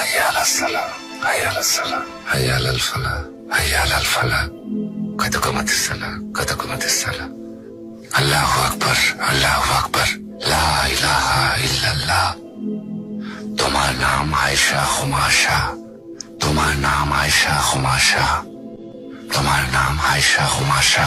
হাইয়া আলাস সালাহ, হাইয়া আলাস সালাহ, হাইয়া আলাল ফালাহ, হাইয়া আলাল ফালাহ। কত কমাতিস সালাহ, কত কমাতিস সালাহ। আল্লাহু আকবার, আল্লাহু আকবার, লা ইলাহা ইল্লাল্লাহ। তোমার নাম আয়েশা খুমাশা, তোমার নাম আয়েশা খুমাশা, তোমার নাম আয়েশা খুমাশা।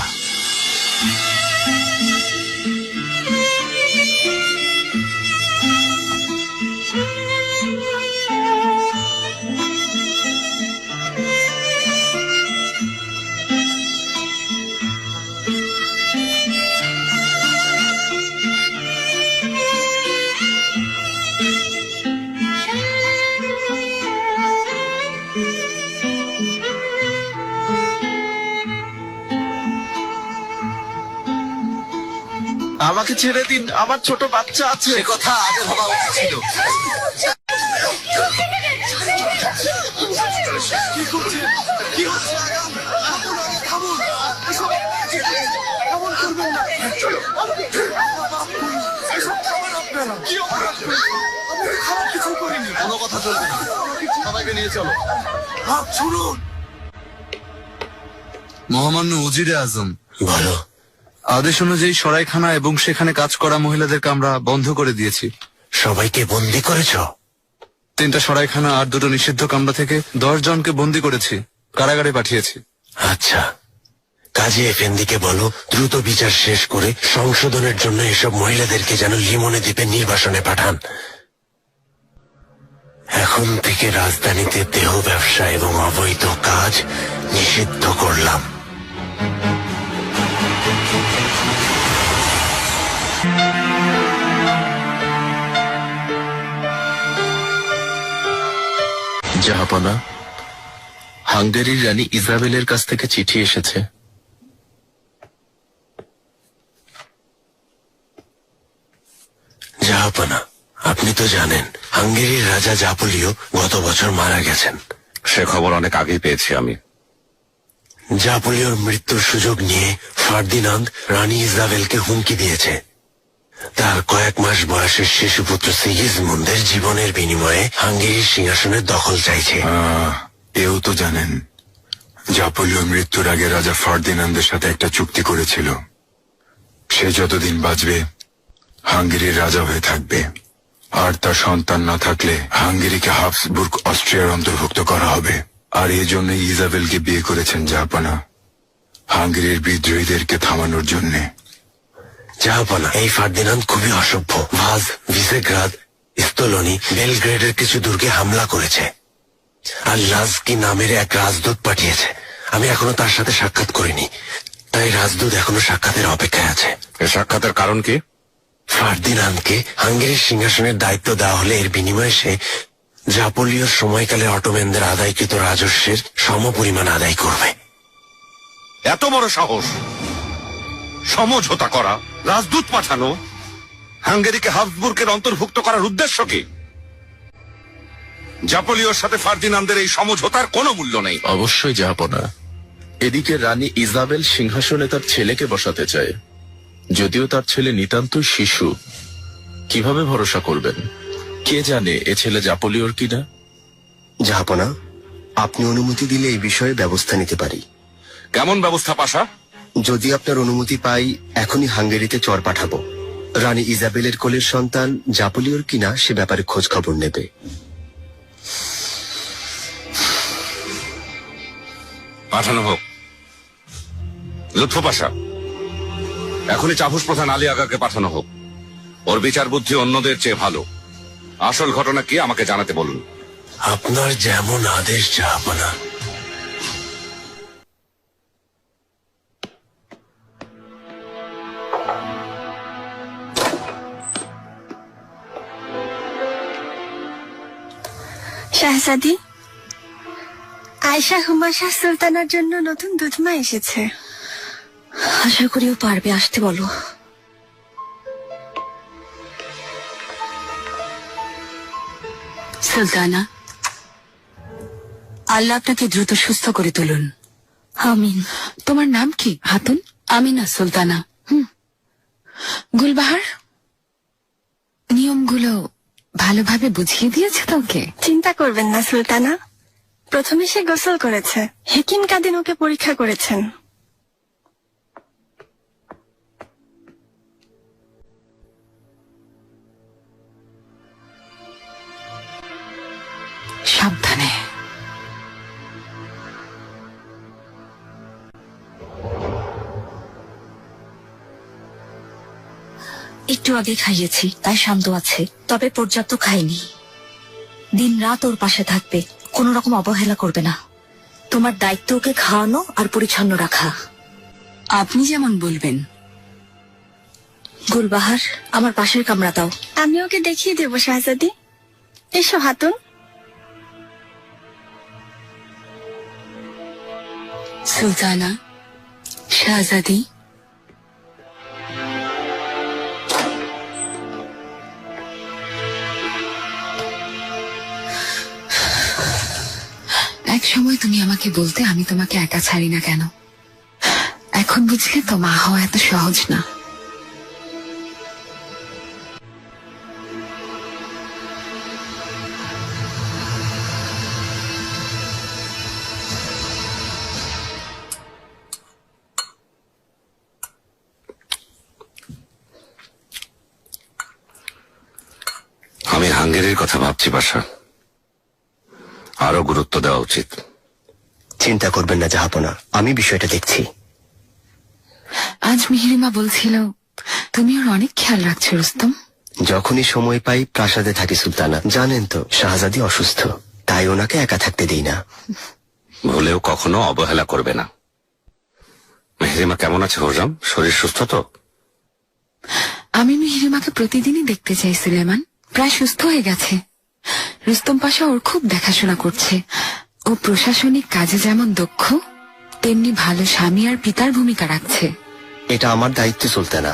আমাকে ছেড়ে দিন, আমার ছোট বাচ্চা আছে। সে কথা আগে ভাবা উচিত ছিল। কি করছেন? কি হচ্ছে? থামুন, এসব এমন করবেন না। এসব খাবার আপনারা কি অপরাধ করেছেন? আমি তো খারাপ কিছু করিনি। কোনো কথা চলবে না, সবাইকে নিয়ে চলো। হাত ছুড়ুন। মহামান্য উজিরে আজম, বলো। আদেশ অনুযায়ী সরাইখানা এবং সেখানে কাজ করা মহিলাদেরকে আমরা বন্ধ করে দিয়েছি। সবাইকে বন্দি করেছ? 3টা সরাইখানা আর 2টো নিষিদ্ধ কামরা থেকে 10 জনকে বন্দি করেছি, কারাগারে পাঠিয়েছি। আচ্ছা, কাজী এফেন্দিকে বলো দ্রুত বিচার শেষ করে সংশোধনের জন্য এসব মহিলাদেরকে যেন লিমনে দ্বীপে নির্বাসনে পাঠান। এখন থেকে রাজধানীতে দেহ ব্যবসা এবং অবৈধ কাজ নিষিদ্ধ করলাম। জাহাপনা, হাঙ্গেরির রানী ইজাবেলের কাছ থেকে চিঠি এসেছে। জাহাপনা, আপনি তো জানেন হাঙ্গেরির রাজা জাপুলিও গত বছর মারা গেছেন। সে খবর অনেক আগেই পেয়েছি আমি। জাপুলিওর মৃত্যুর সুযোগ নিয়ে ফার্দিনান্দ রানী ইজাবেলকে হুমকি দিয়েছে। তার কয়েক মাস বয়সের শিশুপুত্র সিগিজমুন্দের জীবনের বিনিময়ে হাঙ্গেরির সিংহাসনের দখল চাইছে। এও তো জানেন জাপুলিও মৃত্যুর আগে রাজা ফার্দিনান্দের সাথে একটা চুক্তি করেছিল, সে যতদিন বাঁচবে হাঙ্গেরির রাজা হয়ে থাকবে, আর তার সন্তান না থাকলে হাঙ্গেরিকে হাবসবুর্গ অস্ট্রিয়ার অন্তর্ভুক্ত করা হবে। আর এই জন্য ইজাবেলকে বিয়ে করেছেন জাহাপনা, হাঙ্গেরির বিদ্রোহীদেরকে থামানোর জন্যে। জাহাপনা, এই ফার্দিনান্দ খুবই অসভ্য। ভাজ, ভিসেগ্রাদ, স্তোলনি, বেলগ্রেডের কিছু দুর্গে হামলা করেছে, আর লাজকি নামের এক রাজদূত পাঠিয়েছে। আমি এখনো তার সাথে সাক্ষাৎ করিনি, তাই রাজদূত এখনো সাক্ষাতের অপেক্ষায় আছে। এ সাক্ষাতের কারণ কি? ফার্দিনান্দকে হাঙ্গেরির সিংহাসনের দায়িত্ব দেওয়া হলে এর বিনিময়ে সে জাপোলিওর সময়কালে অটোম্যানদের আদায়কৃত রাজস্বের সমপরিমাণ আদায় করবে। এত বড় সাহস! সমঝোতা করা, রাজদূত পাঠানো, হাঙ্গেরিকে হাবসবুর্গের অন্তর্ভুক্ত করার উদ্দেশ্য কি? জাপোলিওর সাথে ফার্দিনান্দের এই সমঝোতার কোনো মূল্য নেই। অবশ্যই জাহাপনা, এদিকে রানী ইজাবেল সিংহাসনে তার ছেলেকে বসাতে চায়, যদিও তার ছেলে নিতান্তই শিশু। কিভাবে ভরসা করবেন? কে জানে এ ছেলে জাপোলিওর কিনা। জাহাপনা, আপনি অনুমতি দিলে এই বিষয়ে ব্যবস্থা নিতে পারি। কেমন ব্যবস্থা পাশা? যদি আপনার অনুমতি পাই, এখনই হাঙ্গেরিতে চর পাঠাবো। রানী ইজাবেলের কোলের সন্তান জাপোলিওর কিনা সে ব্যাপারে খোঁজ খবর নেবে। পাঠানো হোক। লুৎফু পাশা, এখনই চাভুস প্রধান আলী আগাকে পাঠানো হোক। ওর বিচার বুদ্ধি অন্যদের চেয়ে ভালো। আসল ঘটনা কি আমাকে জানাতে বলুন। আপনার যেমন আদেশ জাহাপনা। শাহজাদি, আয়েশা হুমাশা সুলতানার জন্য নতুন দুধমা এসেছে। আশা করিও পারবে, আসতে বলো। সুলতানা, আল্লাহ আপনাকে দ্রুত সুস্থ করে তুলুন। আমিন। তোমার নাম কি? হাতুন আমিনা সুলতানা। গুলবাহার, নিয়মগুলো ভালোভাবে বুঝিয়ে দিয়েছে তোকে? চিন্তা করবেন না সুলতানা, প্রথমে সে গোসল করেছে, হেকিম কাদিন ওকে পরীক্ষা করেছেন। সাবধানে। একটু আগে খাইয়েছি, তাই শান্ত আছে, তবে পর্যাপ্ত খাইনি। দিন রাত ওর পাশে থাকবে, কোনো রকম অবহেলা করবে না। তোমার দায়িত্ব ওকে খাওয়ানো আর পরিচ্ছন্ন রাখা। আপনি যেমন বলবেন। গুলবাহার, আমার পাশের কামরা দাও। আমি ওকে দেখিয়ে দেবো শাহজাদি। এসো হাতুন। সুলতানা, শাহজাদি, এক সময় তুমি আমাকে বলতে আমি তোমাকে একা ছাড়ি না কেন। এখন বুঝলে তো মা হওয়া এত সহজ না। আমি হাঙ্গেরির কথা ভাবছি বাসা, আরো গুরুত্ব দেওয়া উচিত। চিন্তা করবেন না জাহাপনা, আমি বিষয়টা দেখছি। আজ মিহিরিমা বলছিল তুমি ওর অনেক খেয়াল রাখছো রুস্তম। যখনই সময় পাই প্রাসাদে থাকি সুলতানা, জানেন তো শাহজাদি অসুস্থ, তাই ওনাকে একা থাকতে দেই না। ভুলেও কখনো অবহেলা করবে না। মেহরিমা কেমন আছে হোররাম? শরীর সুস্থ তো? আমি মিহিরিমাকে প্রতিদিনই দেখতে চাই সুলেমান, প্রায় সুস্থ হয়ে গেছে। রুস্তম পাশা ওর খুব দেখাশোনা করছে। ও প্রশাসনিক কাজে যেমন দক্ষ, তেমনি ভালো স্বামী আর পিতার ভূমিকা রাখছে। এটা আমার দায়িত্ব সুলতানা।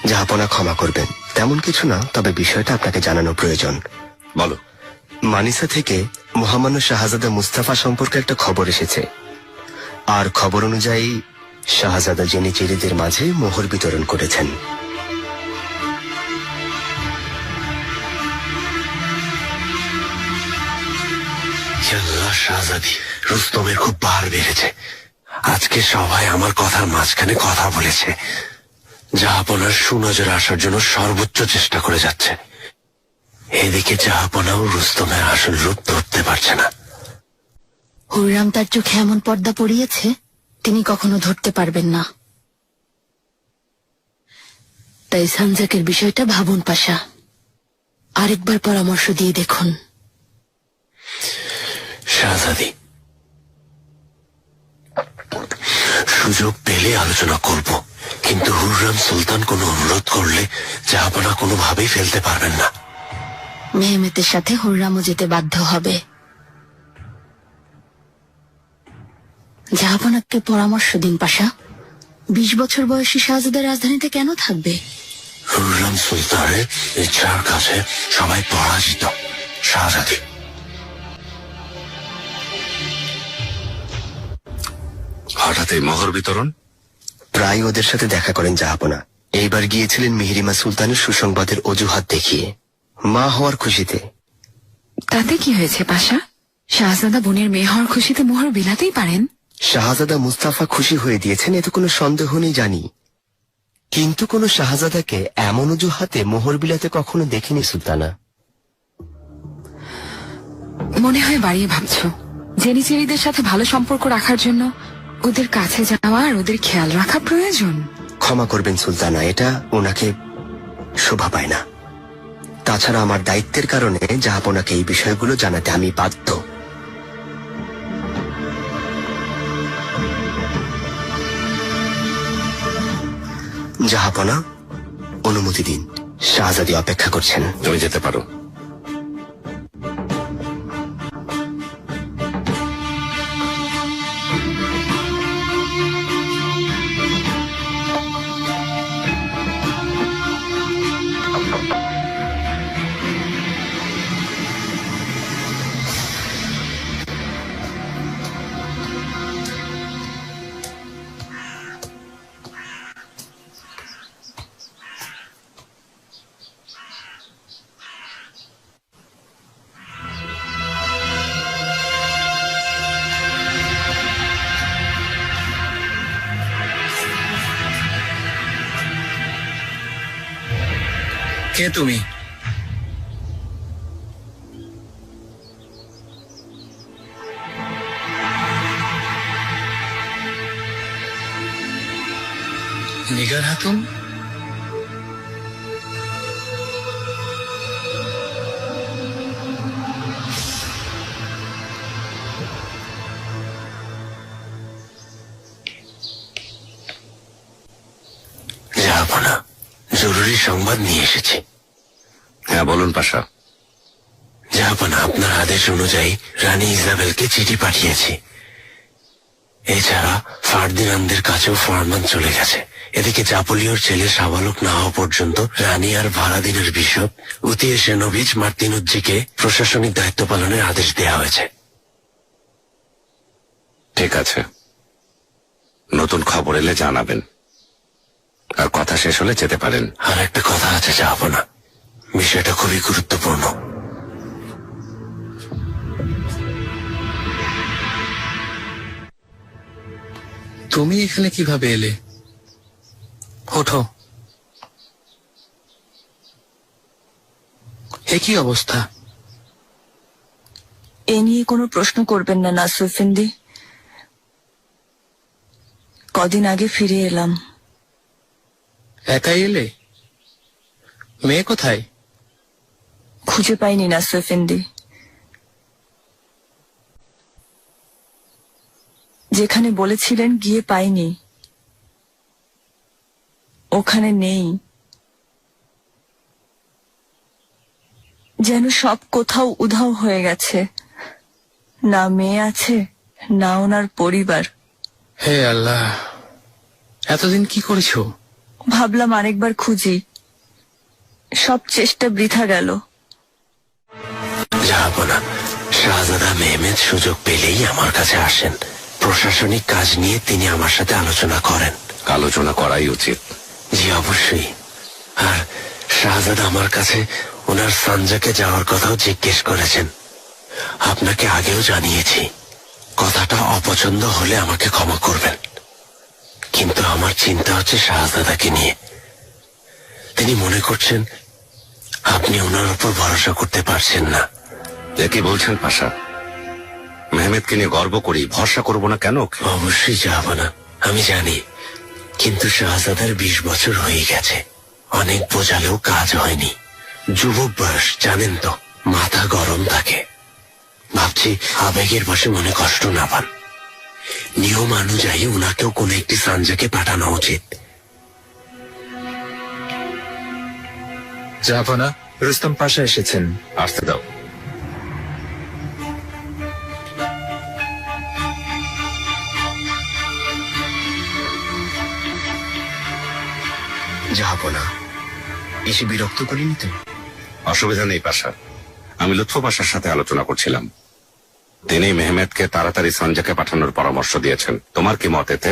জাহাপনা ক্ষমা করবেন, তেমন কিছু না, তবে বিষয়টা আপনাকে জানানো প্রয়োজন। বলো। মানিসা থেকে মহামান্য শাহজাদা মুস্তাফা সম্পর্কে একটা খবর এসেছে, আর খবর অনুযায়ী শাহজাদা জেনিচিরিদের মাঝে মোহর বিতরণ করেছেন। শাহজাদি, রুস্তমের খুব বার বেড়েছে। আজকে সবাই আমার কথার মাঝখানে কথা বলেছে। জাহাপনার সুনজরে আসার জন্য সর্বোচ্চ চেষ্টা করে যাচ্ছে। এদিকে জাহাপনাও রুস্তমের আসল রূপ ধরতে পারছে না। হুররাম তার চোখে এমন পর্দা পড়িয়েছে, তিনি কখনো ধরতে পারবেন না। তাই সানজাকের বিষয়টা ভাবুন পাশা, আরেকবার পরামর্শ দিয়ে দেখুন। শাহজাদি, সুযোগ পেলে আলোচনা করব, কিন্তু হুররাম সুলতান কোনো অনুরোধ করলে জাহাপনা কোনোভাবেই ফেলতে পারবেন না। মেহমেতের সাথে হুররামও যেতে বাধ্য হবে। জাহাপনাকে পরামর্শ দিন পাশা, 20 বছর বয়সী শাহজাদা রাজধানীতে কেন থাকবে? হুররাম সুলতানের ইচ্ছার কাছে সবাই পরাজিত। শাহজাদি, হঠাৎ এই মোহর বিতরণ? প্রায় ওদের সাথে দেখা করেন জাহাপনা। এইবার গিয়েছিলেন মিহিরিমা সুলতানের সুসংবাদের অজুহাত দেখিয়ে, মা হওয়ার খুশিতে। তাতে কি হয়েছে পাশা? শাহজাদা বোনের মেয়ে হওয়ার খুশিতে মোহর বিলাতেই পারেন। শাহজাদা মুস্তাফা খুশি হয়ে দিয়েছেন, এতে কোনো সন্দেহ নেই জানি, কিন্তু কোন শাহজাদাকে এমন অজুহাতে মোহর বিলাতে কখনো দেখিনি সুলতানা। মনে হয় বাড়িয়ে ভাবছো। জেনিচেরিদের সাথে ভালো সম্পর্ক রাখার জন্য ওদের কাছে যাওয়া আর ওদের খেয়াল রাখা প্রয়োজন। ক্ষমা করবেন সুলতানা, এটা ওনাকে শোভা পায় না। তাছাড়া আমার দায়িত্বের কারণে জাহাপনাকে এই বিষয়গুলো জানাতে আমি বাধ্য। জাহাপনা, অনুমতি দিন, শাহজাদি অপেক্ষা করছেন। তুমি যেতে পারো। কে তুমি? নিগার খাতুন? জাহাপনা, জরুরি সংবাদ নিয়ে এসেছি। হ্যাঁ বলুন পাশা। জাহাপনা, আপনার আদেশ অনুযায়ী রানী ইজাবেলকে চিঠি পাঠিয়েছি। এছাড়া ফার্দিনান্দের কাছেও ফরমান চলে গেছে। এদিকে জাপোলিওর ছেলে সাবালক না হওয়া পর্যন্ত রানী আর ভালাদিনের বিশপ উতিয়েশেনোভিচ মার্তিনুজ্জিকে প্রশাসনিক দায়িত্ব পালনের আদেশ দেওয়া হয়েছে। ঠিক আছে, নতুন খবর এলে জানাবেন, আর কথা শেষ হলে যেতে পারেন। আর একটা কথা আছে জাহাপনা, বিষয়টা খুবই গুরুত্বপূর্ণ। তুমি এখানে কিভাবে এলে? ওঠো। এ কি অবস্থা? এ নিয়ে কোনো প্রশ্ন করবেন না নাসর এফেন্দি। কদিন আগে ফিরে এলাম। একাই এলে? মেয়ে কোথায়? খুঁজে পাইনি নাসর এফেন্দি। যেখানে বলেছিলেন গিয়ে পাইনি, ওখানে নেই। যেন সব কোথাও উধাও হয়ে গেছে। না মেয়ে আছে, না ওনার পরিবার। হে আল্লাহ, এতদিন কি করেছো? ভাবলাম আরেকবার খুঁজি, সব চেষ্টা বৃথা গেল। জাহাপনা, শাহজাদা মেহমেদ সুযোগ পেলেই আমার কাছে আসেন। প্রশাসনিক কাজ নিয়ে তিনি আমার সাথে আলোচনা করেন। আলোচনা করাই উচিত। জি অবশ্যই। আর শাহজাদা আমার কাছে ওনার সানজাকে যাওয়ার কথাও জিজ্ঞেস করেছেন। আপনাকে আগেও জানিয়েছি, কথাটা অপছন্দ হলে আমাকে ক্ষমা করবেন, কিন্তু আমার চিন্তা হচ্ছে শাহজাদাকে নিয়ে। তিনি মনে করছেন আপনি ওনার উপর ভরসা করতে পারছেন না। এ কি বলছেন পাশা? মেহমেদকে নিয়ে গর্ব করি, ভরসা করব না কেন? অবশ্যই যাবো না, আমি জানি, কিন্তু শাহজাদার 20 বছর হয়ে গেছে। অনেক বোঝালেও কাজ হয়নি। যুবক বয়স, জানেন তো, মাথা গরম থাকে। ভাবছি আবেগের বসে মনে কষ্ট না পান। নিয়ম অনুযায়ী ওনাকেও কোনো একটি সানজাকে পাঠানো উচিত। জাহাপনা, রুস্তম পাশা এসেছেন। আসতে দাও। জাহাপনা, এসে বিরক্ত করিনি তো? অসুবিধা নেই পাশা, আমি লুৎফু পাশার সাথে আলোচনা করছিলাম। তিনি মেহমেদকে তাড়াতাড়ি সঞ্জয়কে পাঠানোর পরামর্শ দিয়েছেন। তোমার কি মত এতে?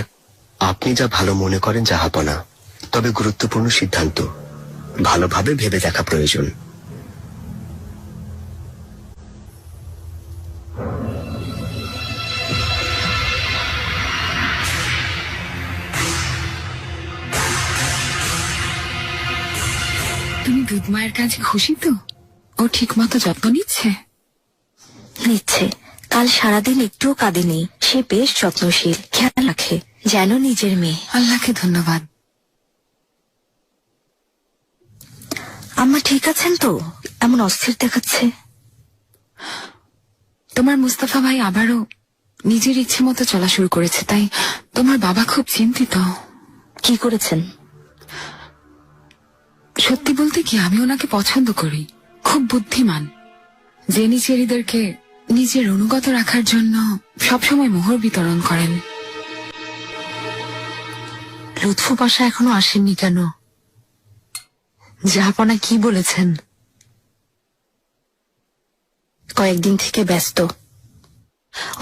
আপনি যা ভালো মনে করেন জাহাপনা, তবে গুরুত্বপূর্ণ সিদ্ধান্ত, ভালোভাবে ভেবে দেখা প্রয়োজন। তুমি দুধ মায়ের কাছে খুশি তো? ও ঠিক মতো যত্ন নিচ্ছে? নিচ্ছে। কাল সারাদিন একটুও কাঁদেনি। সে বেশ যত্নশীল, খেয়াল রাখে, যেন নিজের মেয়ে। আল্লাহকে ধন্যবাদ। আম্মা ঠিক আছেন তো? এমন অস্থির দেখাচ্ছে। তোমার মুস্তাফা ভাই আবারও নিজের ইচ্ছে মতো চলা শুরু করেছে, তাই তোমার বাবা খুব চিন্তিত। কি করেছেন? সত্যি বলতে কি, আমি ওনাকে পছন্দ করি। খুব বুদ্ধিমান, যে নিচেরিদেরকে নিজের অনুগত রাখার জন্য সবসময় মোহর বিতরণ করেন। লুৎফু পাশা এখনো আসেননি কেন? জাহাপনা কি বলেছেন? কয়েকদিন থেকে ব্যস্ত,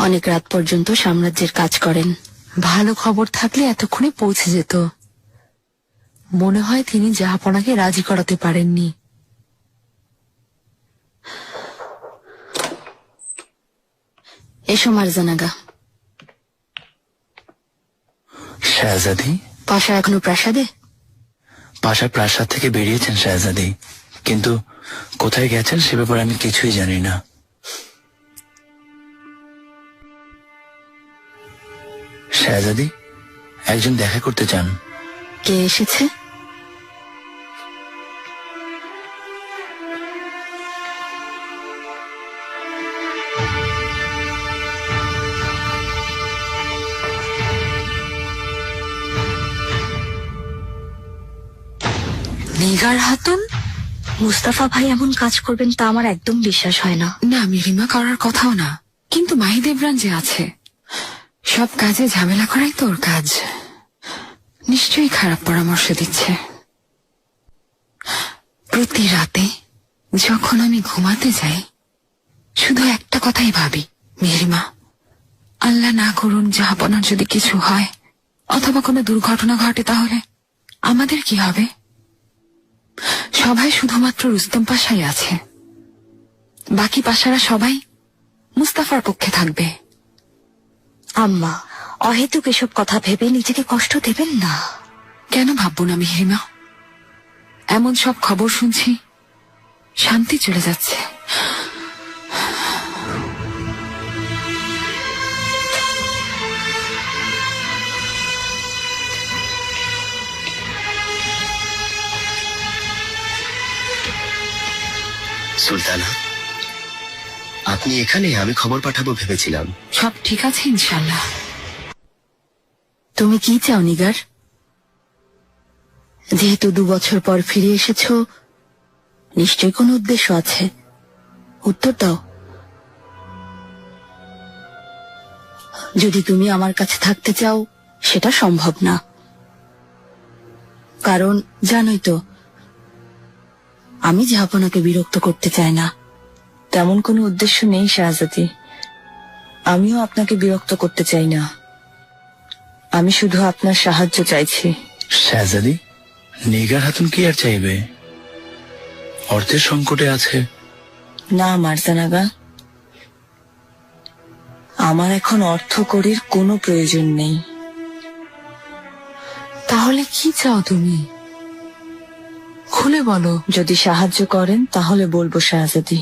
অনেক রাত পর্যন্ত সাম্রাজ্যের কাজ করেন। ভালো খবর থাকলে এতক্ষণে পৌঁছে যেত। মনে হয় তিনি জাহাপনাকে রাজি করাতে পারেননি। এসো মারজানাগা। শাহজাদি? পাশা এখনো প্রাসাদে? পাশা প্রাসাদ থেকে বেরিয়েছেন শাহজাদি, কিন্তু কোথায় গেছেন সে ব্যাপারে আমি কিছুই জানি না। শাহজাদি, একজন দেখা করতে চান। কে এসেছে? নিগার হাতুন? মুস্তাফা ভাই এমন কাজ করবেন তা আমার একদম বিশ্বাস হয় না। না, মিহিমা করার কথাও না, কিন্তু মাহিদেবরান যে আছে, সব কাজে ঝামেলা করাই তো ওর কাজ। নিশ্চয়ই খারাপ পরামর্শ দিচ্ছে। প্রতি রাতে যখন আমি ঘুমাতে যাই শুধু একটা কথাই ভাবি, মিহিমা, আল্লাহ না করুন জাহাপনার যদি কিছু হয় অথবা কোনো দুর্ঘটনা ঘটে তাহলে আমাদের কি হবে? সবাই শুধুমাত্র রুস্তম পাশাই আছে, বাকি পাশারা সবাই মুস্তাফার পক্ষে থাকবে। আম্মা, অহেতুক এসব কথা ভেবে নিজেকে কষ্ট দেবেন না। কেন ভাববো না মিহিমা? এমন সব খবর শুনছি, শান্তি চলে যাচ্ছে। সুলতানা, আপনি এখানে? আমি খবর পাঠাবো ভেবেছিলাম। সব ঠিক আছে ইনশাল্লাহ। তুমি কি চাও নিগার? যেহেতু 2 বছর পর ফিরে এসেছো, নিশ্চয় কোনো উদ্দেশ্য আছে, উত্তর দাও। যদি তুমি আমার কাছে থাকতে চাও সেটা সম্ভব না, কারণ জানোই তো আমি জাহাপনাকে বিরক্ত করতে চাই না। তেমন কোনো উদ্দেশ্য নেই শাহজাদি, আমিও আপনাকে বিরক্ত করতে চাই না। আমি শুধু আপনার সাহায্য চাইছি। শাহজাদি, নিগার হাতুন কি আর চাইবে? অর্থের সংকটে আছে। না মার্জানাগা, আমার এখন অর্থ কড়ির কোনো প্রয়োজন নেই। তাহলে কি চাও তুমি? খুলে বলো। যদি সাহায্য করেন তাহলে বলবো শাহজাদি।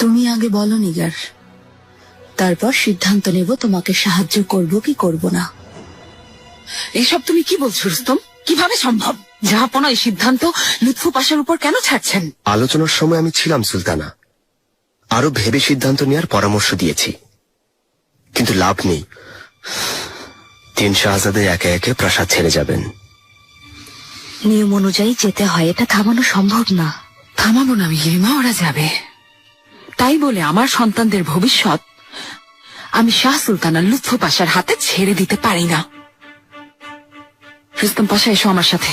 তুমি আগে বলো নিগার, তারপর সিদ্ধান্ত নেব তোমাকে সাহায্য করব কি করব না। এসব তুমি কি বলছো রুস্তম? কিভাবে সম্ভব? জাহাপনা এই সিদ্ধান্ত লুৎফু পাশার উপর কেন ছাড়ছেন? আলোচনার সময় আমি ছিলাম সুলতানা, আরো ভেবে সিদ্ধান্ত নেওয়ার পরামর্শ দিয়েছি, কিন্তু লাভ নেই। 3 শাহজাদে একে একে প্রাসাদ ছেড়ে যাবেন। নিয়ম অনুযায়ী যেতে হয়, এটা থামানো সম্ভব না। থামাবো না মিহিমা, ওরা যাবে। তাই বলে আমার সন্তানদের ভবিষ্যৎ আমি শাহ সুলতানা লুৎফু পাশার হাতে ছেড়ে দিতে পারি না। রুস্তম পাশা, এসো আমার সাথে।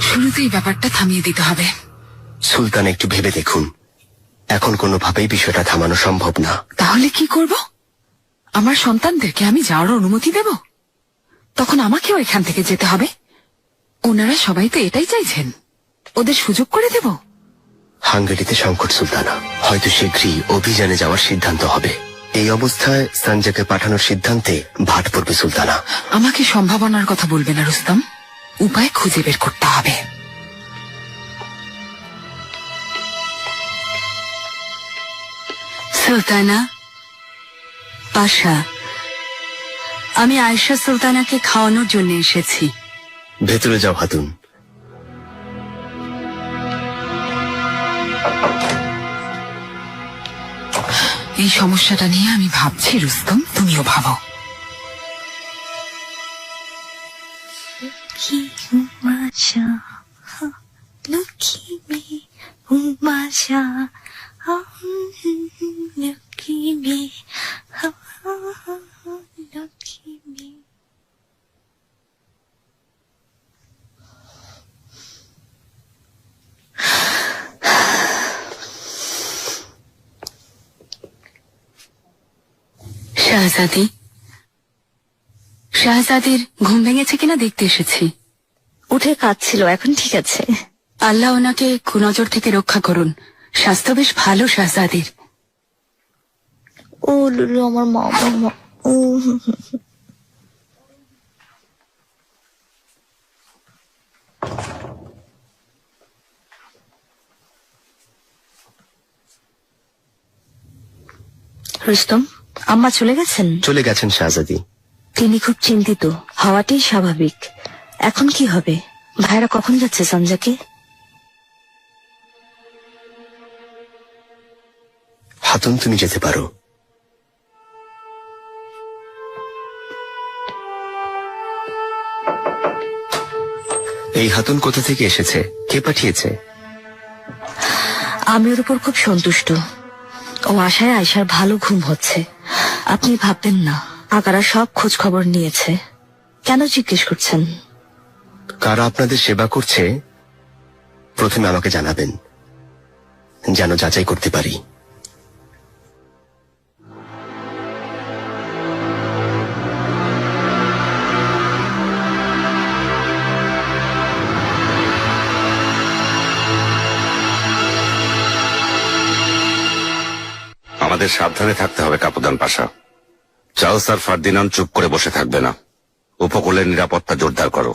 শুরুতেই ব্যাপারটা থামিয়ে দিতে হবে। সুলতান, একটু ভেবে দেখুন, এখন কোনোভাবেই বিষয়টা থামানো সম্ভব না। তাহলে কি করব? আমার সন্তানদেরকে আমি যাওয়ার অনুমতি দেব? তখন আমাকেও এখান থেকে যেতে হবে। ওনারা সবাই তো এটাই চাইছেন, ওদের সুযোগ করে দেব। হাঙ্গেরিতে সংকট সুলতানা, হয়তো শীঘ্রই অভিযানে যাওয়ার সিদ্ধান্ত হবে। এই অবস্থায় সানজাকে পাঠানোর সিদ্ধান্তে ভাট পড়বে সুলতানা। আমাকে সম্ভাবনার কথা বলবে না রুস্তম, উপায় খুঁজে বের করতে হবে। সুলতানা পাশা, আমি আয়েশা সুলতানাকে খাওয়ানোর জন্য এসেছি। ভেতরে যাও হাতুন। এই সমস্যাটা নিয়ে আমি ভাবছি রুস্তম, তুমিও ভাবো। শাহজাদি, শাহজাদির ঘুম ভেঙেছে কিনা দেখতে এসেছি। উঠে কাঁদছিল, এখন ঠিক আছে। আল্লাহ ওনাকে কুনজর থেকে রক্ষা করুন। স্বাস্থ্য বেশ ভালো শাহজাদির। ও লুলু, আমার মা, আমার মা। রুস্তম, আম্মা চলে গেছেন? চলে গেছেন শাহজাদি। তিনি খুব চিন্তিত হওয়াটাই স্বাভাবিক। এখন কি হবে? ভাইরা কখন যাচ্ছে সঞ্জাকে? হাতুন, তুমি যেতে পারো। এই হাতুন কোথা থেকে এসেছে? কে পাঠিয়েছে? আমি ওর উপর খুব সন্তুষ্ট। ও আশায় আয়সার ভালো ঘুম হচ্ছে। আপনি ভাববেন না, আকারা সব খোঁজ খবর নিয়েছে। কেন জিজ্ঞেস করছেন? কারা আপনাদের সেবা করছে প্রথমে আমাকে জানাবেন, যেন যাচাই করতে পারি। আমাদের সাবধানে থাকতে হবে কাপুদান পাশা। চার্লস আর ফার্দিনান্দ চুপ করে বসে থাকবে না। উপকূলের নিরাপত্তা জোরদার করো।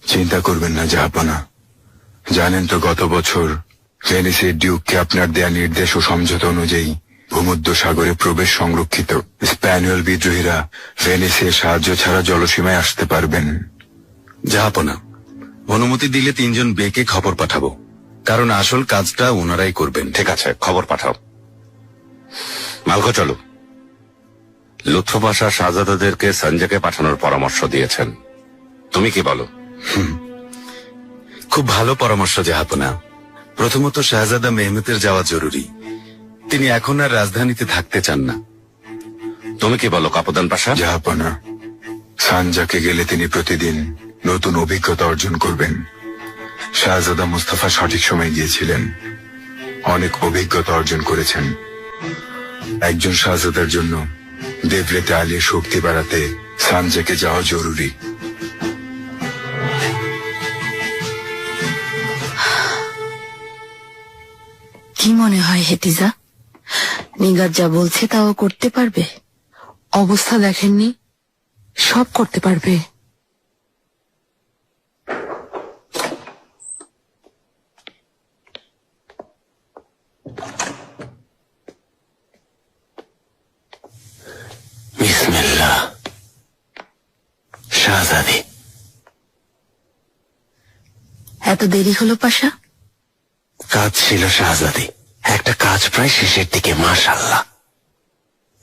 চিন্তা করবেন না জাহাপনা। জানেন তো গত বছর ভেনিসের ডিউককে আপনার দেয়া নির্দেশ ও সমঝোতা অনুযায়ী ভূমধ্য সাগরে প্রবেশ সংরক্ষিত। স্প্যানিয়ল বিদ্রোহীরা ভেনিসের সাহায্য ছাড়া জলসীমায় আসতে পারবেন। জাহাপনা, অনুমতি দিলে 3 জন বেকে খবর পাঠাবো, কারণ আসল কাজটা ওনারাই করবেন। ঠিক আছে, খবর পাঠাও। মালগো চলো। লুৎফু পাশা শাহজাদাদেরকে সঞ্জয়কে পাঠানোর পরামর্শ দিয়েছেন। তুমি কি বলো? খুব ভালো পরামর্শ জাহাপনা। প্রথমত শাহজাদা মেহমেতের যাওয়া জরুরি। তিনি এখন আর রাজধানীতে থাকতে চান না। তুমি কি বলো কাপুদান পাশা? জাহাপনা, সানজাকে গেলে তিনি প্রতিদিন নতুন অভিজ্ঞতা অর্জন করবেন। শাহজাদা মুস্তাফা সঠিক সময় গিয়েছিলেন, অনেক অভিজ্ঞতা অর্জন করেছেন। একজন শাহজাদার জন্য দেবলেতে আলীর শক্তি বাড়াতে সানজাকে যাওয়া জরুরি। কি মনে হয় হেতিজা? নিগার যা বলছে তাও করতে পারবে? অবস্থা দেখেননি, সব করতে পারবে। বিসমিল্লাহ। শাহজাদি, এত দেরি হলো পাশা? কাজ ছিল শাহজাদি, একটা কাজ প্রায় শেষের দিকে, মাশাআল্লাহ।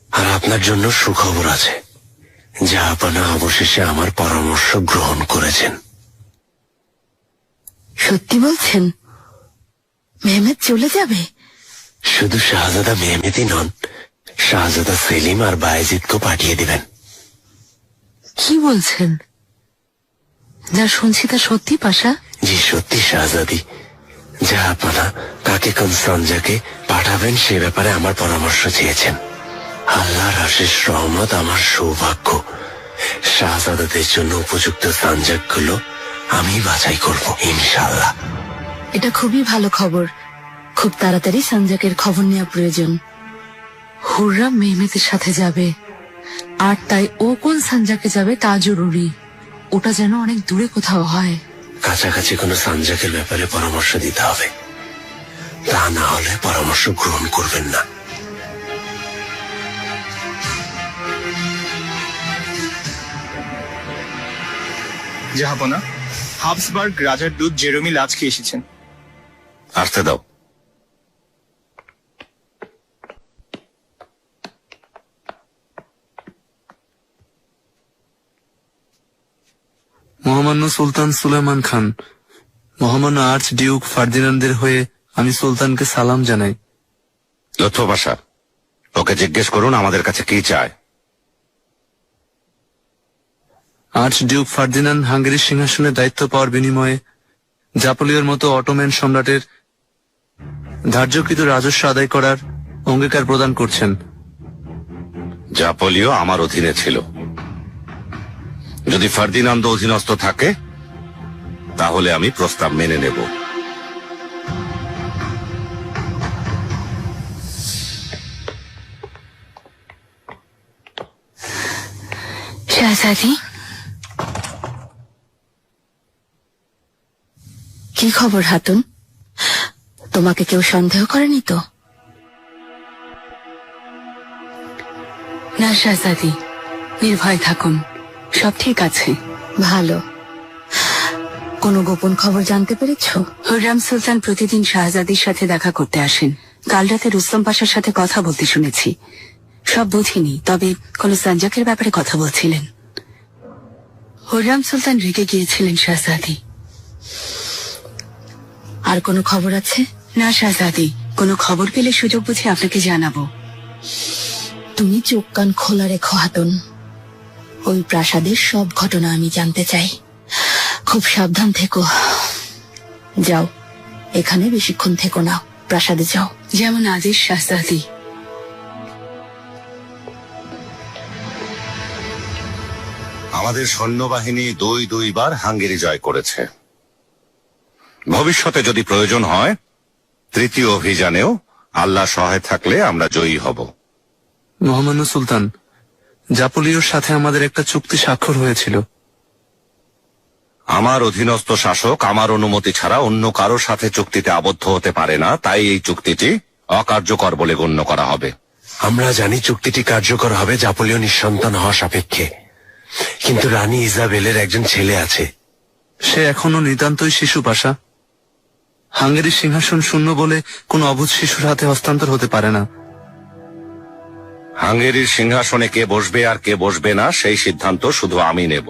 আর আপনার জন্য সুখবর আছে। জাহাপনা অবশেষে আমার পরামর্শ গ্রহণ করেছেন। সত্যি বলছেন? মেহমেদ চলে যাবে? শুধু শাহজাদা মেহমেদই নন, শাহজাদা সেলিম আর বায়েজিদকেও পাঠিয়ে দিবেন। কি বলছেন? যা শুনছি তা সত্যি পাশা? জি সত্যি শাহজাদি। জাহাপনা কাকে কোন সঞ্জাকে পাঠাবেন সে ব্যাপারে আমার পরামর্শ চেয়েছেন। আল্লাহর আশিস রহমত আমার সৌভাগ্য। শাহজাদাদের জন্য উপযুক্ত সঞ্জাকগুলো আমি বাছাই করব ইনশাআল্লাহ। এটা খুবই ভালো খবর। খুব তাড়াতাড়ি সঞ্জাকের খবর নেওয়া প্রয়োজন। হুররাম মেহমেতের সাথে যাবে, আর তাই ও কোন সানজাকে যাবে তা জরুরি। ওটা যেন অনেক দূরে কোথাও হয়। কাছাকাছি কোনো সঞ্জাকের ব্যাপারে পরামর্শ দিতে হবে, তা না হলে পরামর্শ গ্রহণ করবেন না। জাহাপনা, হাবসবার্গ রাজার দূত জেরোমি লাজকে এসেছেন। আসতে দাও। মহামান্য সুলতান সুলেমান খান, মহামান্য আর্চ ডিউক ফার্দিনান্দের হয়ে আমি সুলতানকে সালাম জানাই। লুৎফু পাশা, ওকে জিজ্ঞেস করুন আমাদের কাছে কি চায়। আর্চ ডিউক ফার্দিনান্দ হাঙ্গেরির সিংহাসনে দায়িত্ব পাওয়ার বিনিময়ে জাপোলিওর মতো অটোম্যান সম্রাটের ধার্যকৃত রাজস্ব আদায় করার অঙ্গীকার প্রদান করছেন। জাপোলিও আমার অধীনে ছিল। যদি ফার্দিনান্দ অধীনস্থ থাকে তাহলে আমি প্রস্তাব মেনে নেব। শাহজাদি, কি খবর হাতুন? তোমাকে কেউ সন্দেহ করেনি তো? না শাহজাদি, নির্ভয় থাকুন, সব ঠিক আছে। ভালো। কোনো গোপন খবর জানতে পেরেছো? হুররাম সুলতান প্রতিদিন শাহজাদির সাথে দেখা করতে আসেন। কাল রাতে রুস্তম পাশার সাথে কথা বলতে শুনেছি। সব বুঝিনি, তবে কোন সানজাকের ব্যাপারে কথা বলছিলেন। হুররাম সুলতান রেগে গিয়েছিলেন শাহজাদি। আর কোনো খবর আছে? না শাহজাদি, কোনো খবর পেলে সুযোগ বুঝে আপনাকে জানাবো। তুমি চোখ কান খোলা রেখো হাতুন। ওই প্রাসাদের সব ঘটনা আমি জানতে চাই। খুব সাবধান থেকো। যাও, এখানে বেশিক্ষণ থেকো না, প্রাসাদে যাও। যেমন আদেশ শাহজাদি। আমাদের সৈন্যবাহিনী দুইবার হাঙ্গেরি জয় করেছে। ভবিষ্যতে যদি প্রয়োজন হয় তৃতীয় অভিযানেও আল্লাহ সহায় থাকলে আমরা জয়ী হব। মহামান্য সুলতান, জাপোলিওর সাথে আমাদের একটা চুক্তি স্বাক্ষর হয়েছিল। আমার অধীনস্থ শাসক আমার অনুমতি ছাড়া অন্য কারো সাথে চুক্তিতে আবদ্ধ হতে পারে না, তাই এই চুক্তিটি অকার্যকর বলে গণ্য করা হবে। আমরা জানি চুক্তিটি কার্যকর হবে জাপোলিও নিঃসন্তান হওয়া সাপেক্ষে, কিন্তু রানী ইজাবেলের একজন ছেলে আছে। সে এখনো নিতান্তই শিশু পাশা। হাঙ্গেরির সিংহাসন শূন্য বলে কোনো অবুঝ শিশুর হাতে হস্তান্তর হতে পারে না। হাঙ্গেরির সিংহাসনে কে বসবে আর কে বসবে না সেই সিদ্ধান্ত শুধু আমি নেব।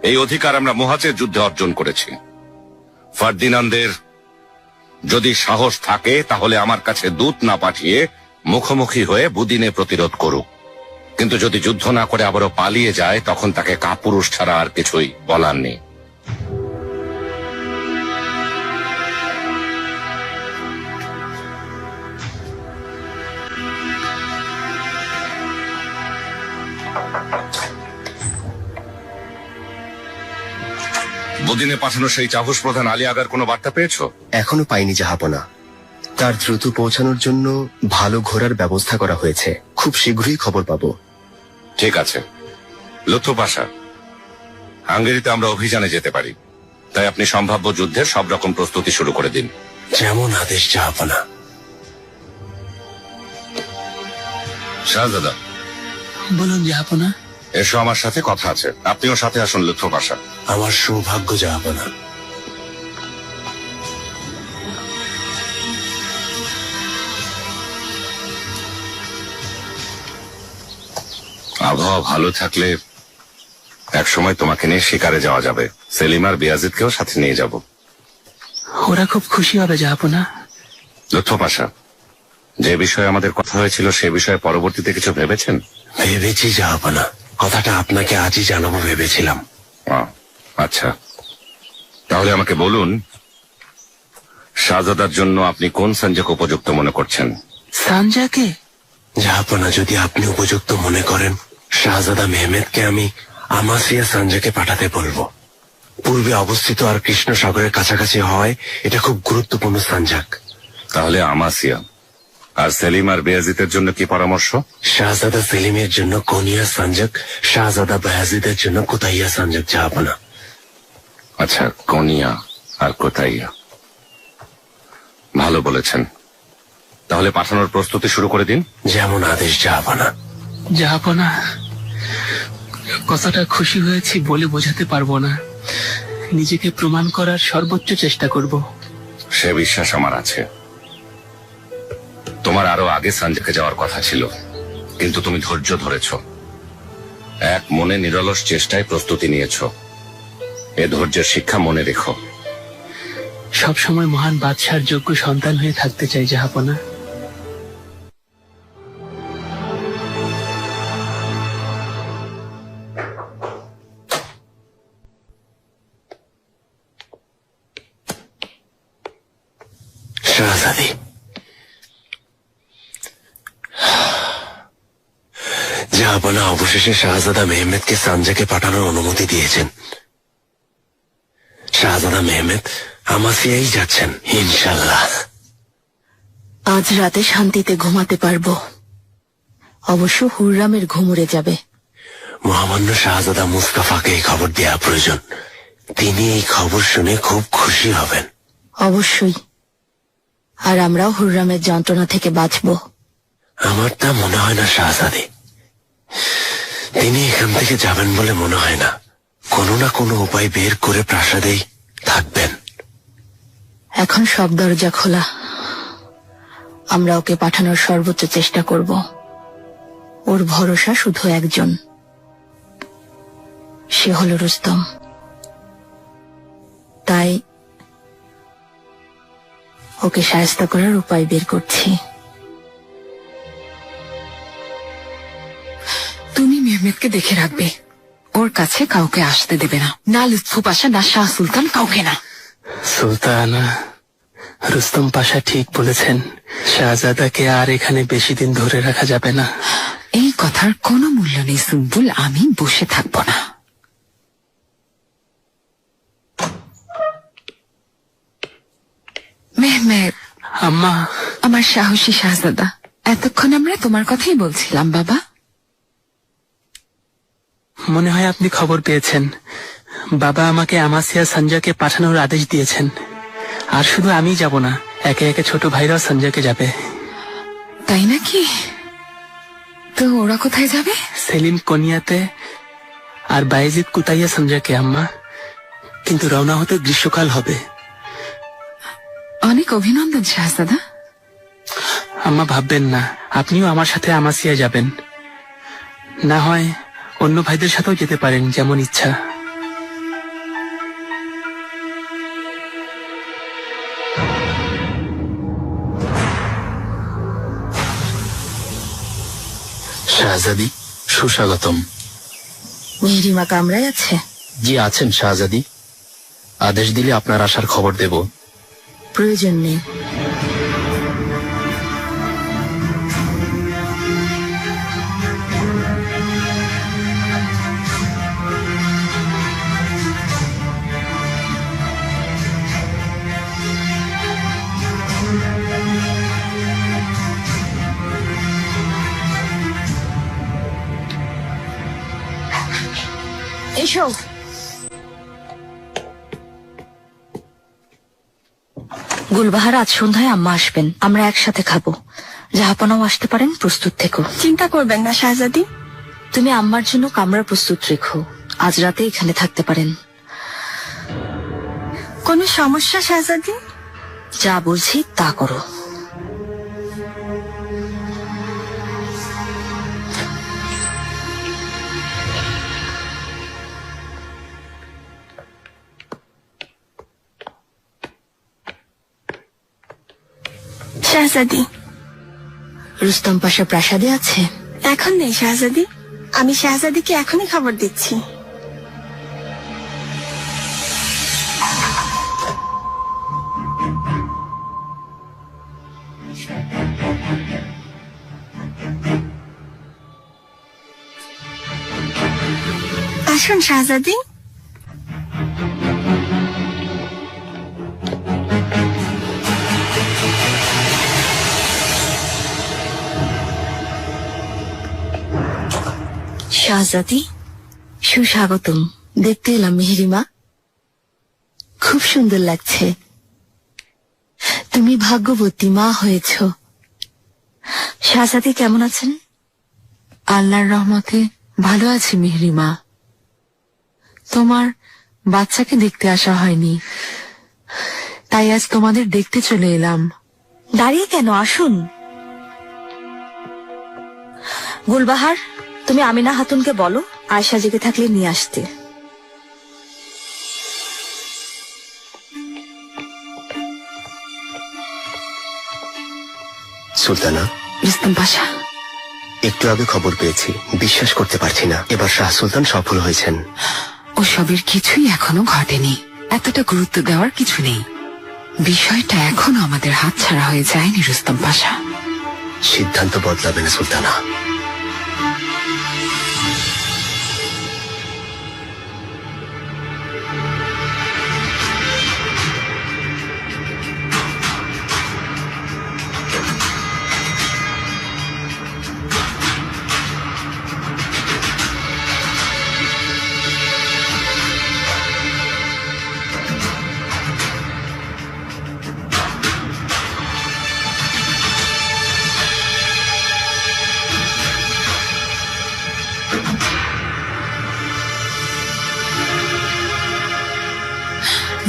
এই অধিকার আমরা মুহাজের যুদ্ধে অর্জন করেছি। ফার্দিনান্দের যদি সাহস থাকে তাহলে আমার কাছে দূত না পাঠিয়ে মুখোমুখি হয়ে বুদিনে প্রতিরোধ করুক, কিন্তু যদি যুদ্ধ না করে আবারও পালিয়ে যায় তখন তাকে কাপুরুষ ছাড়া আর কিছুই বলার নেই। বুদিনে পাঠানো সেই চাহুস প্রধান আলী আগার কোনো বার্তা পেয়েছো? এখনো পাইনি জাহাপনা। তার দ্রুত পৌঁছানোর জন্য ভালো ঘোড়ার ব্যবস্থা করা হয়েছে। খুব শীঘ্রই খবর পাবো। ঠিক আছে লুৎফু পাশা, হাঙ্গেরিতে আমরা অভিযানে যেতে পারি, তাই আপনি সম্ভাব্য যুদ্ধের সব রকম প্রস্তুতি শুরু করে দিন। যেমন আদেশ জাহাপনা। শাহজাদা, বলুন জাহাপনা। এসো, আমার সাথে কথা আছে। আপনিও সাথে আসুন লুৎফু পাশা। আমার সৌভাগ্য জাহাপনা। আবহাওয়া ভালো থাকলে এক সময় তোমাকে নিয়ে শিকারে যাওয়া যাবে। সেলিম আর বিয়াজিদকেও সাথে নিয়ে যাব। ওরা খুব খুশি হবে জাহাপনা। লুৎফু পাশা, যে বিষয়ে আমাদের কথা হয়েছিল সে বিষয়ে পরবর্তীতে কিছু ভেবেছেন? ভেবেছি জাহাপনা, কথাটা আপনাকে আজই জানাবো ভেবেছিলাম। আচ্ছা, তাহলে আমাকে বলুন, শাহজাদার জন্য আপনি কোন সঞ্জক উপযুক্ত মনে করছেন? সানজাকে? জাহাপনা, যদি আপনি উপযুক্ত মনে করেন শাহজাদা মেহমেদকে আমি আমাসিয়া সানজাকে পাঠাতে বলবো। পূর্বে অবস্থিত আর কৃষ্ণ সাগরের কাছাকাছি হয় এটা খুব গুরুত্বপূর্ণ সানজাক। তাহলে আমাসিয়া। আর সেলিম আর বেয়াজিদের জন্য কি পরামর্শ? শাহজাদা সেলিমের জন্য কোনিয়া সানজাক, শাহজাদা বেয়াজিদের জন্য কোতাইয়া সানজাক জাহাপনা। আচ্ছা, কোনিয়া আর কোতাইয়া, ভালো বলেছেন। তাহলে পাঠানোর প্রস্তুতি শুরু করে দিন। যেমন আদেশ জাহাপনা। জাহাপনা, কথাটা খুশি হয়েছি বলে বোঝাতে পারবো না। নিজেকে প্রমাণ করার সর্বোচ্চ চেষ্টা করব। সে বিশ্বাস আমার আছে। তোমার আরো আগে সানজাকে যাওয়ার কথা ছিল, কিন্তু তুমি ধৈর্য ধরেছ, এক মনে নিরলস চেষ্টায় প্রস্তুতি নিয়েছ। এ ধৈর্যের শিক্ষা মনে রেখো। সব সময় মহান বাদশার যোগ্য সন্তান হয়ে থাকতে চাই জাহাপনা। শাহজাদি, জাহাপনা অবশেষে শাহজাদা মেহমেদকে সানজাকে পাঠানোর অনুমতি দিয়েছেন। শাহজাদা মেহমেদ আমাসিয়াই যাচ্ছেন ইনশাল্লাহ। আজ রাতে শান্তিতে ঘুমাতে পারবো। অবশ্য হুররামের ঘুম উড়ে যাবে। মহামান্য শাহজাদা মুস্তাফাকে এই খবর দেওয়া প্রয়োজন। তিনি এই খবর শুনে খুব খুশি হবেন। অবশ্যই। আর আমরাও হুররামের যন্ত্রণা থেকে বাঁচব। আমার তা মনে হয় না শাহজাদি। তিনি এখান থেকে যাবেন বলে মনে হয় না। কোনো না কোনো উপায় বের করে প্রাসাদেই থাকবেন। এখন সব দরজা খোলা। আমরা ওকে পাঠানোর সর্বোচ্চ চেষ্টা করব। ওর ভরসা শুধু একজন, সে হলো রুস্তম। তাই ওকে সাহায্য করার উপায় বের করছি। তুমি মেহমেদকে দেখে রাখবে, ওর কাছে কাউকে আসতে দেবে না, না লুৎফু পাশা না শাহ সুলতান, কাউকে না। সুলতানা, রুস্তম পাশা ঠিক বলেছেন, শাহজাদাকে আর এখানে বেশি দিন ধরে রাখা যাবে না। এই কথার কোনো মূল্য নেই সুম্বুল, আমি বসে থাকবো না। মেহমেদ, আম্মা, আমার সাহসী শাহজাদা, এতক্ষণ আমরা তোমার কথাই বলছিলাম বাবা। মনে হয় আপনি খবর পেয়েছেন। বাবা আমাকে আমাসিয়া সঞ্জয়কে পাঠানোর আদেশ দিয়েছেন। আর শুধু আমি যাব না, একে একে ছোট ভাইরাও সঞ্জয়কে যাবে। তাই নাকি? তো ওরা কোথায় যাবে? সেলিম কোনিয়াতে আর বাইজিদ কুতাইয়া সঞ্জয়কে আম্মা। কিন্তু রওনা হতে গ্রীষ্মকাল হবে। অনেক অভিনন্দন শাহজাদা। আম্মা ভাববেন না, আপনিও আমার সাথে আমাসিয়া যাবেন। না হয় অন্য ভাইদের সাথেও যেতে পারেন, যেমন ইচ্ছা। শাহজাদি, সুস্বাগতম। মেহরিমা কামরায় আছে? জি আছেন শাহজাদি। আদেশ দিলে আপনার আসার খবর দেব। প্রয়োজন নেই। এসো। গুলবাহার, আজ সন্ধ্যায় আম্মা আসবেন, আমরা একসাথে খাবো। জাহাপনাও আসতে পারেন, প্রস্তুত থেকো। চিন্তা করবেন না শাহজাদি। তুমি আম্মার জন্য কামরা প্রস্তুত রেখো, আজ রাতে এখানে থাকতে পারেন। কোনো সমস্যা শাহজাদি? যা বলছি তা করো। শাহজাদি, রুস্তম পাশা প্রাসাদে আছে? এখন নেই শাহজাদি, আমি শাহজাদিকে এখনই খবর দিচ্ছি। আসুন শাহজাদি। শাহজাদি, সুস্বাগতম। দেখতে এলাম মেহরিমা, খুব সুন্দর লাগছে। তুমি ভাগ্যবতী মা হয়েছ। শাহজাদি কেমন আছেন? আল্লাহর রহমতে ভালো আছি মেহরিমা। তোমার বাচ্চাকে দেখতে আসা হয়নি, তাই আজ তোমাদের দেখতে চলে এলাম। দাঁড়িয়ে কেন, আসুন। গুলবাহার, তুমি আমিনা হাতুনকে বলো আয়শা জেগে থাকলে নিয়ে আসতে। সুলতানা, রুস্তম পাশা, একটু আগে খবর পেয়েছি, বিশ্বাস করতে পারছি না। এবার শাহ সুলতান সফল হয়েছেন। ওসবের কিছুই এখনো ঘটেনি, এতটা গুরুত্ব দেওয়ার কিছু নেই। বিষয়টা এখনো আমাদের হাতছাড়া হয়ে যায়নি রুস্তম পাশা। সিদ্ধান্ত বদলাবে না সুলতানা।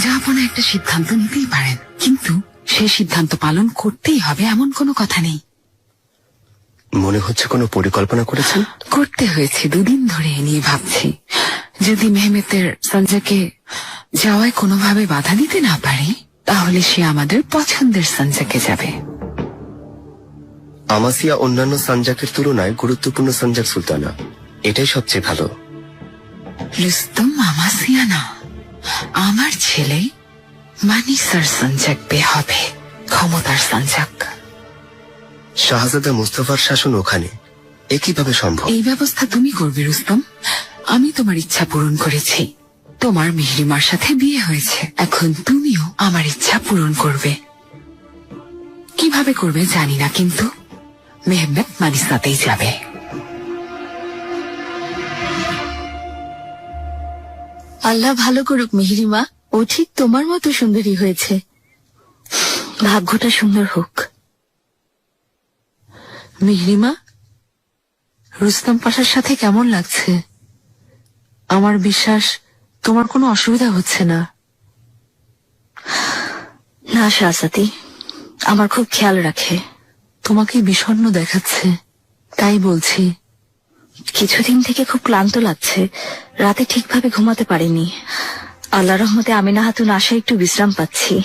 জাহাপনা একটা সিদ্ধান্ত নিতেই পারেন, কিন্তু সেই সিদ্ধান্ত পালন করতেই হবে এমন কোনো কথা নেই। মনে হচ্ছে কোনো পরিকল্পনা করেছেন। করতে হয়েছে, 2 দিন ধরে এ নিয়ে ভাবছি। যদি মেহমেতের সঞ্জাকে যাওয়ায় কোনোভাবে বাধা দিতে না পারি, তাহলে সে আমাদের পছন্দের সঞ্জাকে যাবে। আমাসিয়া অন্যান্য সানজাকের তুলনায় গুরুত্বপূর্ণ সানজাক সুলতানা, এটাই সবচেয়ে ভালো। রুস্তম আমাসিয়া না, আমার ছেলে মানিসার সঞ্জাক বে হবে, ক্ষমতার সঞ্জাক। শাহজাদা মুস্তফার শাসন ওখানে, এ কিভাবে সম্ভব? এই ব্যবস্থা তুমি করবে রুস্তম। আমি তোমার ইচ্ছা পূরণ করেছি, তোমার মিহরিমার সাথে বিয়ে হয়েছে, এখন তুমিও আমার ইচ্ছা পূরণ করবে। কিভাবে করবে জানি না, কিন্তু মেহমেদ মানিসাতেই যাবে। আল্লাহ ভালো করুক মিহরিমা, ও ঠিক তোমার মতো সুন্দরী হয়েছে। ভাগ্যটা সুন্দর হোক। মিহরিমা, রুস্তম পাশার সাথে কেমন লাগছে? আমার বিশ্বাস তোমার কোনো অসুবিধা হচ্ছে না। না শাহজাদি, আমার খুব খেয়াল রাখে। তোমাকে বিষণ্ণ দেখাচ্ছে, তাই বলছি। কিছুদিন থেকে খুব ক্লান্ত লাগছে, রাতে ঠিকভাবে ঘুমাতে পারিনি। আল্লাহ রহমতে আমিনা হাতুন আশায় একটু বিশ্রাম পাচ্ছি।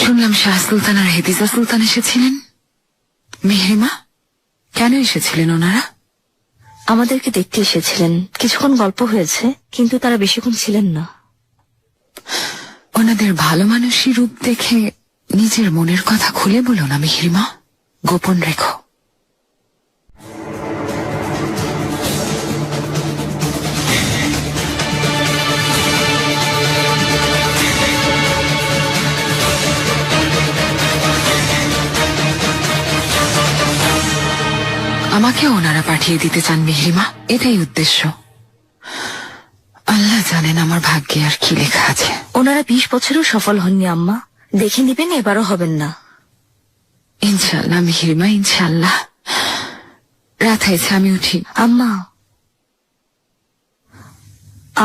শুনলাম শাহ সুলতান আর হেদিজা সুলতান এসেছিলেন। মেহরিমা, কেন এসেছিলেন ওনারা? আমাদেরকে দেখতে এসেছিলেন, কিছুক্ষণ গল্প হয়েছে, কিন্তু তারা বেশিক্ষণ ছিলেন না। ওনাদের ভালো মানুষী রূপ দেখে নিজের মনের কথা খুলে বলো না মেহরিমা, গোপন রেখো। আমাকে ওনারা পাঠিয়ে দিতে চান মেহরিমা, এটাই উদ্দেশ্য। আল্লাহ জানেন আমার ভাগ্যে আর কি লেখা আছে। ওনারা 20 বছরেও সফল হননি আম্মা, দেখে নিবেন এবারও হবেন না। ইনশাল্লাহ মেহরিমা, ইনশাল্লাহ। রাত হয়েছে, আমি উঠি। আম্মা,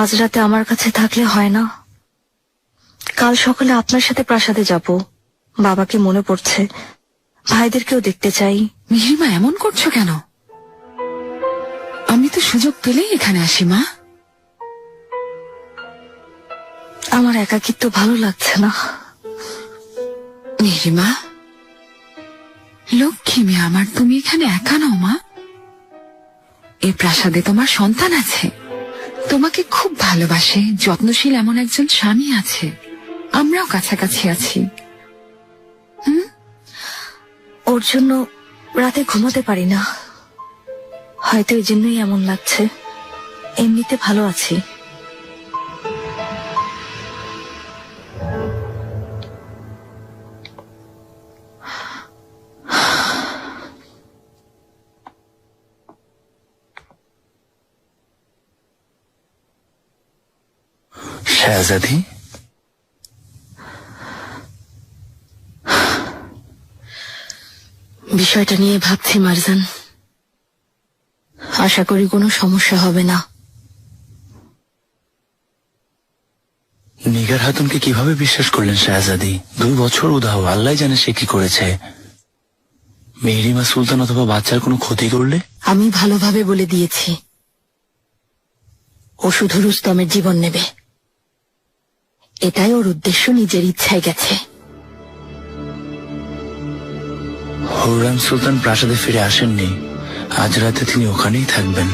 আজ রাতে আমার কাছে থাকলে হয় না? কাল সকালে আপনার সাথে প্রাসাদে যাব। বাবাকে মনে পড়ছে, ভাইদেরকেও দেখতে চাই। মেহরিমা, এমন করছো কেন? আমি তো সুযোগ পেলেই এখানে আসি মা। আমার একাকিত্ব ভালো লাগছে না। মেহরিমা, লক্ষ্মী মেয়ে আমার, তুমি এখানে একা নও মা। এই প্রাসাদে তোমার সন্তান আছে, তোমাকে খুব ভালোবাসে, যত্নশীল এমন একজন স্বামী আছে। আমরাও কাছাকাছি আছি। ওর জন্য রাতে ঘুমাতে পারি না, হয়তো এই জন্যই এমন লাগছে। এমনিতে ভালো আছি। শাহজাদি, বিষয়টা নিয়ে ভাবছি মারজান, আশা করি কোনো সমস্যা হবে না। নিগার হাতুনকে কিভাবে বিশ্বাস করলেন শাহজাদি? 2 বছর উধাও, আল্লাহ জানে সে কি করেছে। মেহরিমা সুলতান অথবা বাচ্চার কোনো ক্ষতি করলে? আমি ভালোভাবে বলে দিয়েছি, ও শুধু রুস্তমের জীবন নেবে, এটাই ওর উদ্দেশ্য। নিজের ইচ্ছায় গেছে। হুররাম সুলতান প্রাসাদে ফিরে আসেননি, আজ রাতে তিনি ওখানেই থাকবেন।